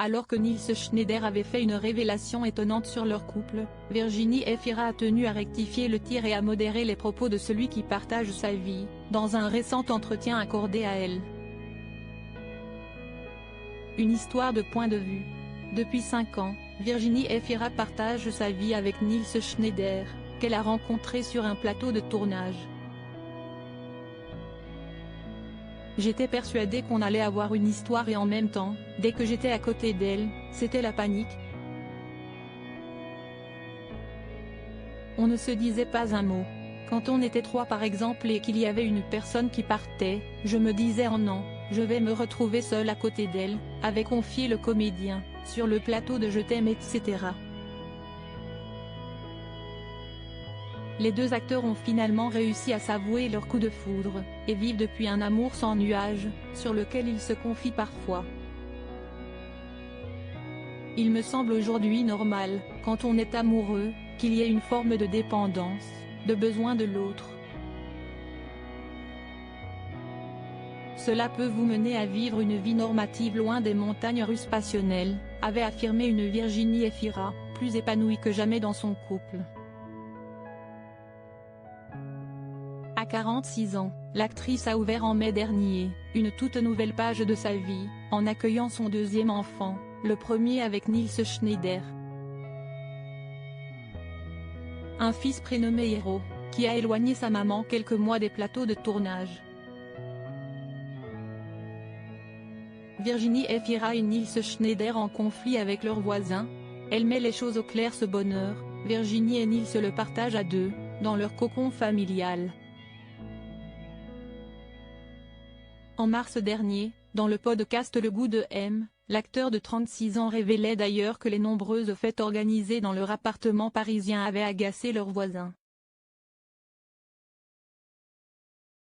Alors que Nils Schneider avait fait une révélation étonnante sur leur couple, Virginie Efira a tenu à rectifier le tir et à modérer les propos de celui qui partage sa vie, dans un récent entretien accordé à elle. Une histoire de point de vue. Depuis 5 ans, Virginie Efira partage sa vie avec Nils Schneider, qu'elle a rencontré sur un plateau de tournage. J'étais persuadée qu'on allait avoir une histoire et en même temps, dès que j'étais à côté d'elle, c'était la panique. On ne se disait pas un mot. Quand on était 3 par exemple et qu'il y avait une personne qui partait, je me disais oh non, je vais me retrouver seule à côté d'elle, avait confié le comédien, sur le plateau de Je t'aime etc. Les 2 acteurs ont finalement réussi à s'avouer leur coup de foudre, et vivent depuis un amour sans nuages, sur lequel ils se confient parfois. Il me semble aujourd'hui normal, quand on est amoureux, qu'il y ait une forme de dépendance, de besoin de l'autre. Cela peut vous mener à vivre une vie normative loin des montagnes russes passionnelles, avait affirmé une Virginie Efira, plus épanouie que jamais dans son couple. À 46 ans, l'actrice a ouvert en mai dernier, une toute nouvelle page de sa vie, en accueillant son 2e enfant, le premier avec Nils Schneider. Un fils prénommé Héros, qui a éloigné sa maman quelques mois des plateaux de tournage. Virginie Efira et Nils Schneider en conflit avec leurs voisins. Elle met les choses au clair. Ce bonheur, Virginie et Nils le partagent à 2, dans leur cocon familial. En mars dernier, dans le podcast Le Goût de M, l'acteur de 36 ans révélait d'ailleurs que les nombreuses fêtes organisées dans leur appartement parisien avaient agacé leurs voisins.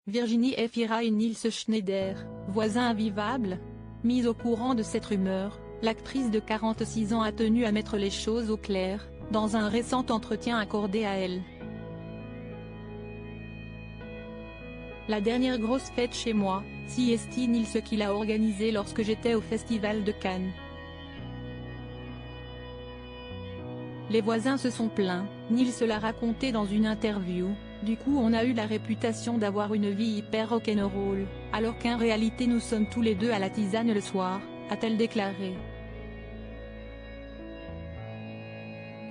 Virginie Efira et Nils Schneider, voisins invivables? Mise au courant de cette rumeur, l'actrice de 46 ans a tenu à mettre les choses au clair, dans un récent entretien accordé à elle. La dernière grosse fête chez moi, si est-il Nils qui l'a organisée lorsque j'étais au Festival de Cannes. Les voisins se sont plaints, Nils l'a raconté dans une interview, du coup on a eu la réputation d'avoir une vie hyper rock'n'roll, alors qu'en réalité nous sommes tous les 2 à la tisane le soir, a-t-elle déclaré.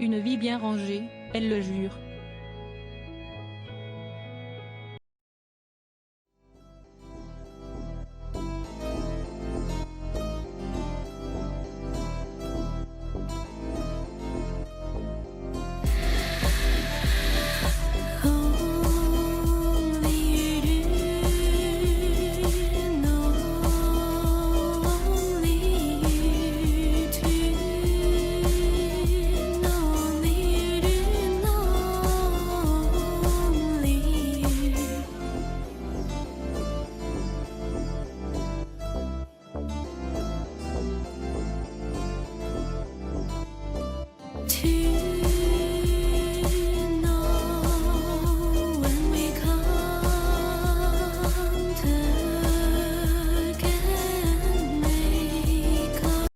Une vie bien rangée, elle le jure. To